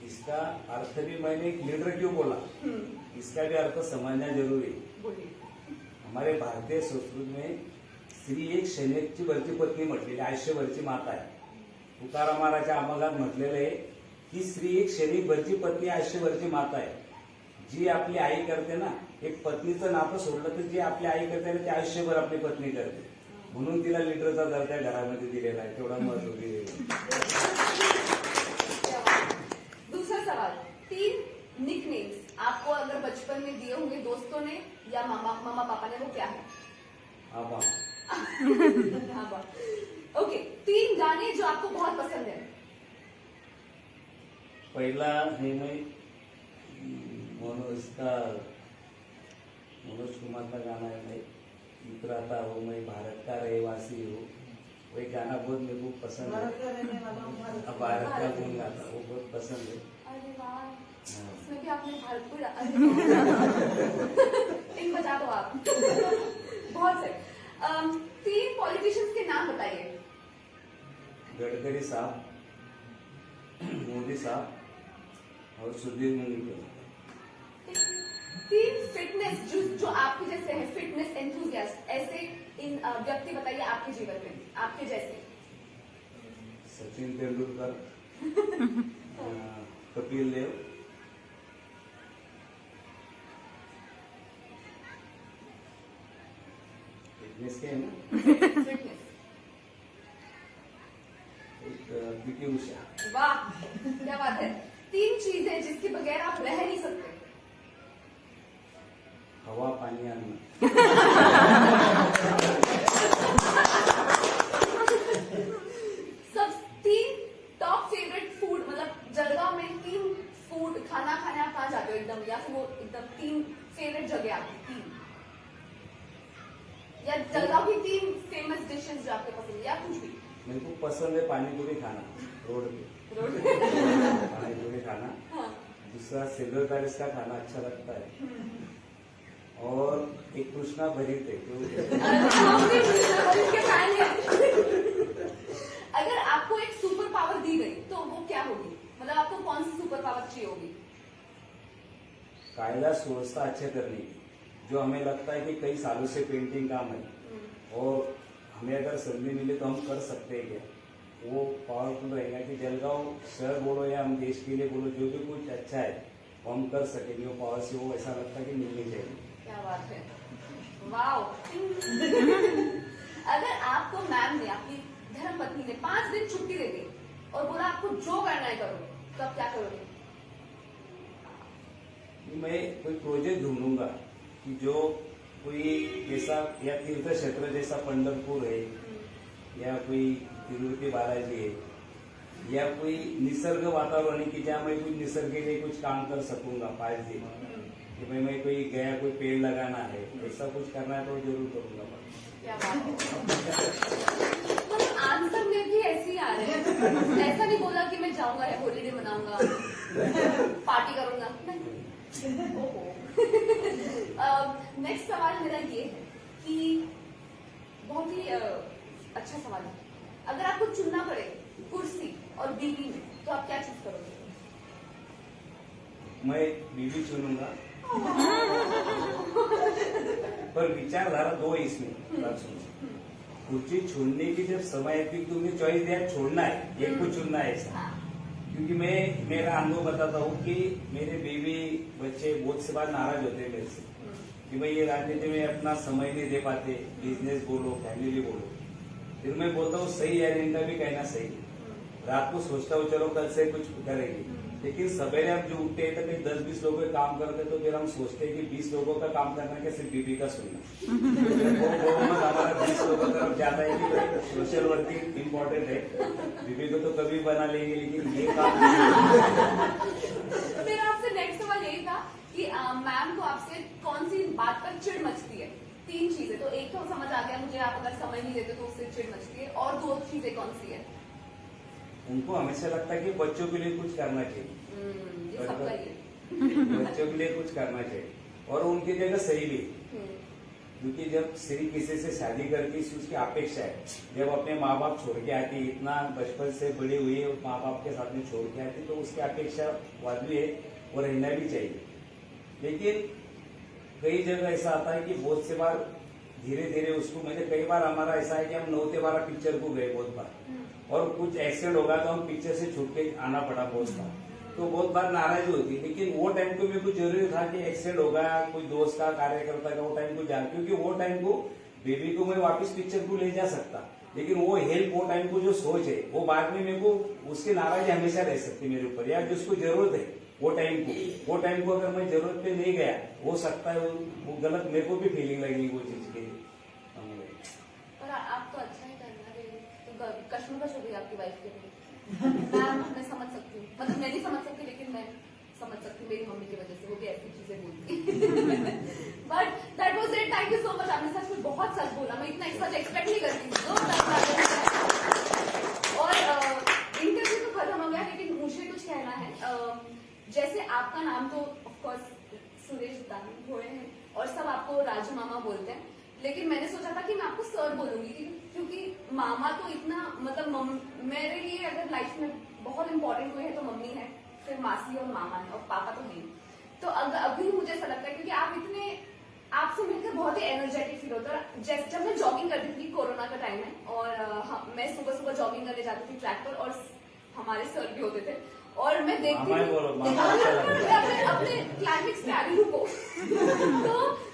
इसका अर्थ भी मैंने एक लीडर क्यों बोला, इसका भी अर्थ समझना जरूरी है. बोलिए. हमारे भारतीय संस्कृती में स्त्री एक शनीची वरची पत्नी म्हटलेली, आयुष्यभरची माता आहे. तुकाराम महाराजच्या अमोघात म्हटलेलं आहे की स्त्री एक शरीरभरची पत्नी, आयुष्यभरची माता आहे. जी आपली आई करते ना, एक पत्नीचं नातं सोडलं तर जी आपली आई करते ना, ती आयुष्यभर आपली पत्नी करते. म्हणून तिला लीडरचा दर्जा घरामध्ये दिलेला आहे. तेवढा महत्व दिलेला. दूसरा सवाल. 3 निकनेम्स आपको अगर बचपन में दिए होंगे दोस्तों ने या मामा पापा ने, वो क्या है? आबा, हाँ बा. ओके. 3 गाने जो आपको बहुत पसंद है. पहिला हे मैं मनोज कुमार का गाना है, मैं इतराता हूँ, मैं भारत का रहवासी हूँ. वही गाना बहुत मेरे को पसंद है. भारत का गुण गाता वो बहुत पसंद है. अरे वाह. इसमें भी आपने भरपूर इन बता दो आप। बहुत सही। 3 पॉलिटिशियंस के नाम बताइए। गडकरी साहब, मोदी साहब और सुधीर मुंगेकर। 3 फिटनेस जो आपके जैसे हैं, फिटनेस एंथुसियास्ट, ऐसे इन व्यक्ति बताइए आपके जीवन में, आपके जैसे। सचिन तेंदुलकर, कपिल देव, फिटनेस के है ना, फिटनेस। एक पीटी उषा। वाह, क्या बात है। 3 चीजें जिसके बगैर आप रह नहीं सकते। हवा, पानी, अन्न। सब 3 टॉप फेवरेट फूड, मतलब जलगांव में 3 फूड खाना खाने आप कहाँ जाते हो एकदम, या फिर वो एकदम 3 फेवरेट जगह आपकी 3, या जलगांव की 3 फेमस डिशेस जो आपके पसंद, या कुछ भी। मेरे को पसंद है पानी पूरी खाना, रोड पे रोड पानी पूरी खाना। हाँ। दूसरा सिल्वर पैलेस का खाना अच्छा लगता है, और एक कृष्णा भरित है जो हम भी इसके फैन हैं। अगर आपको एक सुपर पावर दी गई तो वो क्या होगी, मतलब आपको कौन सी सुपर पावर चाहिए होगी? कायदा व्यवस्था अच्छे करने की, जो हमें लगता है कि कई सालों से पेंटिंग काम है और हमें अगर संधि मिले तो हम कर सकते हैं क्या, वो पावरफुल रहेगा कि जलगांव शहर बोलो या हम देश के लिए बोलो, जो भी कुछ अच्छा है वो हम कर सकेंगे। वो पावर से वो ऐसा लगता है कि मिलनी चाहिए। क्या बात है, वाओ। अगर आपको मैम ने, आपकी धर्मपत्नी ने 5 दिन छुट्टी दे दी और बोला आपको जो करना है करो, तो आप क्या करोगे? मैं कोई प्रोजेक्ट ढूंढूंगा कि जो कोई ऐसा या तीर्थ क्षेत्र जैसा पंढरपुर है, या कोई तिरुपति बालाजी है, या कोई निसर्ग वातावरण है कि जहाँ मैं कुछ निसर्ग के लिए कुछ काम कर सकूंगा 5 दिन, कि मैं कोई गया कोई पेड़ लगाना है, ऐसा कुछ करना है तो जरूर करूंगा। क्या बात है। आंसर में भी ऐसे ही आ रहे हैं, ऐसा नहीं बोला कि मैं जाऊंगा हॉलीडे मनाऊंगा, पार्टी करूंगा, नहीं। नेक्स्ट सवाल मेरा ये है कि बहुत ही अच्छा सवाल है। अगर आपको चुनना पड़े कुर्सी और बीवी में, तो आप क्या चूज करोगे? मैं बीवी चुनूंगा, पर विचारधारा 2 है इसमें। कुर्सी छोड़ने की जब समय है कि तुम्हें चॉइस दिया छोड़ना है, एक को चुनना है ऐसा। क्योंकि मैं मेरा अनुभव बताता हूँ कि मेरे बीवी बच्चे बहुत से बार नाराज होते हैं मेरे से कि भाई ये राजनीति में अपना समय नहीं दे पाते, बिजनेस बोलो फैमिली बोलो। फिर मैं बोलता हूँ सही है, इनका भी कहना सही है। रात को सोचता हूँ चलो कल से कुछ करेंगे, लेकिन सवेरे हम जो उठते हैं तो 10-20 लोगों का काम करते तो फिर हम सोचते हैं कि 20 लोगों का काम करना है, सिर्फ बीबी का सुनना। वो हमारा 20 लोगों का तरफ जाता है कि सोशल वर्किंग इम्पोर्टेंट है, बीबी को तो कभी बना लेंगे लेकिन ये काम मेरा आपसे नेक्स्ट सवाल यही था कि मैम को आपसे कौन सी बात पर चिढ़ मचती है? 3 चीजें, तो एक तो समझ आ गया मुझे, आप अगर समय नहीं देते तो उससे चिढ़ मचती है, और 2 चीजें कौन सी है? उनको हमेशा लगता है कि बच्चों के लिए कुछ करना चाहिए, ये सबका ही है। बच्चों के लिए कुछ करना चाहिए, और उनकी जगह सही भी। क्योंकि जब स्त्री किसी से शादी करती है उसकी अपेक्षा है, जब अपने माँ बाप छोड़ के आती, इतना बचपन से बड़ी हुई है माँ बाप के साथ में छोड़ के आती, तो उसकी अपेक्षा वाजिब है और रहना भी चाहिए। लेकिन कई जगह ऐसा आता है कि बहुत से बार धीरे धीरे उसको, मैंने कई बार हमारा ऐसा है कि हम 9 से 12 पिक्चर को गए बहुत बार, और कुछ एक्सीडेंट होगा तो हम पिक्चर से छूट के आना पड़ा बहुत बार, तो बहुत बार नाराज होती है। लेकिन वो टाइम को मेरे को जरूरी था कि एक्सीडेंट होगा, कोई दोस्त का कार्यकर्ता का, वो टाइम को जा, क्योंकि वो टाइम को बेबी को मैं वापस पिक्चर को ले जा सकता, लेकिन वो हेल्प, वो टाइम को जो सोच है वो बाद में मेरे को उसकी नाराजी हमेशा रह सकती मेरे ऊपर, या जिसको जरूरत है वो टाइम को अगर मैं जरूरत पे नहीं गया, हो सकता है वो गलत मेरे को भी फीलिंग लगेगी वो चीज के लिए। पर आप तो अच्छा ही करना है, तो कश्मकश हो गई आपकी वाइफ के लिए। मैम मैं समझ सकती हूँ, मतलब मैं नहीं समझ सकती लेकिन मैं समझ सकती हूँ, मेरी मम्मी की वजह से वो भी ऐसी चीजें बोलती है। बट दैट वाज it, thank you so much. आपने सच में बहुत सच बोला, मैं इतना सच एक्सपेक्ट नहीं करती थी। और इंटरव्यू तो खत्म हो गया, लेकिन मुझे कुछ कहना है। जैसे आपका नाम तो ऑफकोर्स सुरेश दानी भोये है और सब आपको राजू मामा बोलते हैं, लेकिन मैंने सोचा था कि मैं आपको सर बोलूंगी क्योंकि मामा तो इतना मतलब मेरे लिए अगर लाइफ में बहुत इंपॉर्टेंट कोई है तो मम्मी है, फिर मासी और मामा है और पापा तो नहीं। तो अभी मुझे ऐसा लगता है क्योंकि आप इतने आपसे मिलकर बहुत ही एनर्जेटिक फील होता है। जैसे जब मैं जॉगिंग करती थी, कोरोना का टाइम है और मैं सुबह सुबह जॉगिंग करने जाती थी ट्रैक पर और हमारे सर भी होते थे और मैं देखती थी अपने क्लाइमेक्स पे आ रही हूँ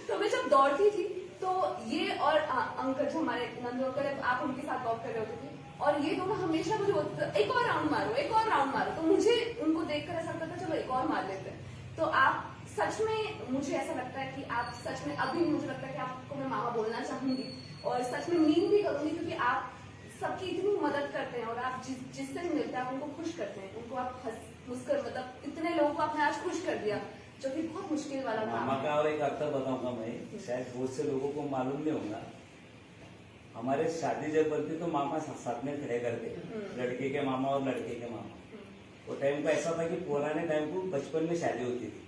तो मैं जब दौड़ती थी तो ये और अंकल जो हमारे नंदू अंकल है, आप उनके साथ वॉक कर रहे होते थे और ये दोनों हमेशा मुझे बोलते थे एक और राउंड मारो, एक और राउंड मारो। तो मुझे उनको देखकर ऐसा लगता था चलो एक और मार लेते हैं। तो आप सच में, मुझे ऐसा लगता है कि आप सच में, अभी मुझे लगता है कि आपको मैं मामा बोलना चाहूंगी और सच में मीन भी करूंगी क्योंकि आप सबकी इतनी मदद करते हैं और आप जिससे भी मिलते हैं आप उनको खुश करते हैं, उनको आप मुस्कर मतलब इतने लोगों को आपने आज खुश कर दिया जो कि बहुत मुश्किल वाला काम मामा है। का और एक अर्थ बताऊंगा मैं, शायद बहुत से लोगों को मालूम नहीं होगा। हमारे शादी जब बनती तो मामा साथ में खड़े करते, लड़के के मामा और लड़के के मामा। वो टाइम का ऐसा था कि पुराने टाइम को बचपन में शादी होती थी,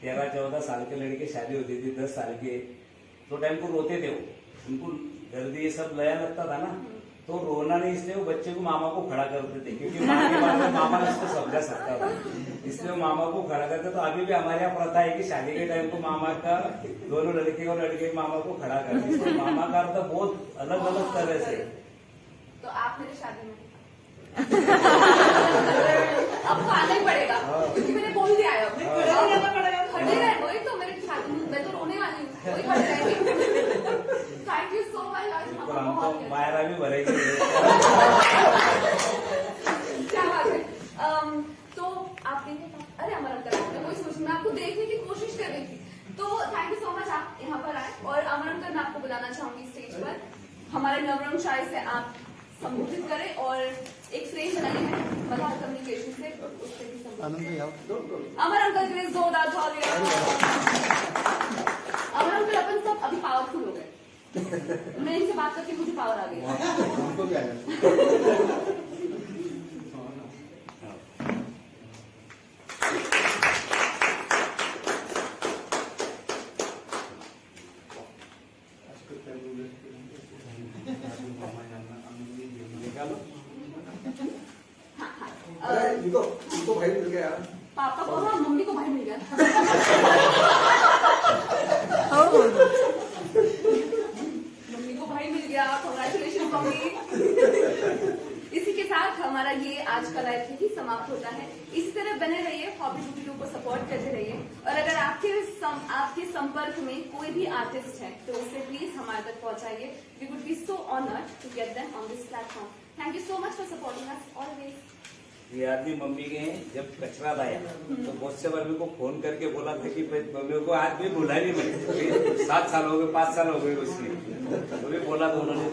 13-14 साल के लड़के शादी होती थी, 10 साल के, तो टाइम को रोते थे वो, उनको जल्दी ये सब नया लगता था ना, तो रोना नहीं, इसलिए वो बच्चे को मामा को खड़ा करते थे क्योंकि माँ के बारे में मामा उसको समझा सकता था, इसलिए वो मामा को खड़ा करते। तो अभी भी हमारे यहाँ प्रथा है कि शादी के टाइम को मामा का दोनों लड़के और लड़के मामा को खड़ा करते, इसलिए मामा का अर्थ बहुत अलग अलग तरह से। तो आप मेरी शादी में अब तो आना ही पड़ेगा क्योंकि मैंने बोल दिया है। अब खड़े रहे वही तो मेरी शादी में, मैं तो रोने वाली हूँ, वही खड़े रहेंगे। थैंक यू सो मच आज मामा, हमको बहुत मायरा भी भरेगी। क्या बात है। तो आप देखें, अरे अमर अंकल आपने कोई सोच, मैं आपको देखने की कोशिश कर रही थी। तो थैंक यू सो मच आप यहाँ पर आए और अमर अंकल मैं आपको बुलाना चाहूंगी स्टेज पर, हमारे नवरंग चाय से आप संबोधित करें और एक फ्रेम बनाई है मल्हार कम्युनिकेशन से, उससे भी संबोधित। अमर अंकल के लिए जोरदार तालियां। अमर अंकल अपन सब अभी पावरफुल हो गए, मैं इनसे बात करके मुझे पावर आ गई। हमको भी आया। अरे इनको भाई मिल गया। पापा को, हाँ मम्मी को भाई मिल गया। मम्मी को भाई मिल गया, कांग्रेचुलेशन मम्मी। इसी के साथ हमारा ये आज का लाइव ही समाप्त होता है। इसी तरह बने रहिए, हॉबी टू को सपोर्ट करते रहिए और अगर आपके संपर्क में कोई भी आर्टिस्ट है तो उसे प्लीज हमारे तक पहुंचाइए। We would be so honoured to get them on this platform. Thank you so much for supporting us always. ये आदमी मम्मी के हैं, जब कचरा लाया तो बहुत से बार मेरे को फोन करके बोला था कि मम्मी को आज भी बुला नहीं, मैं 7 साल हो गए, 5 साल हो गए उसने, तो भी बोला था उन्होंने।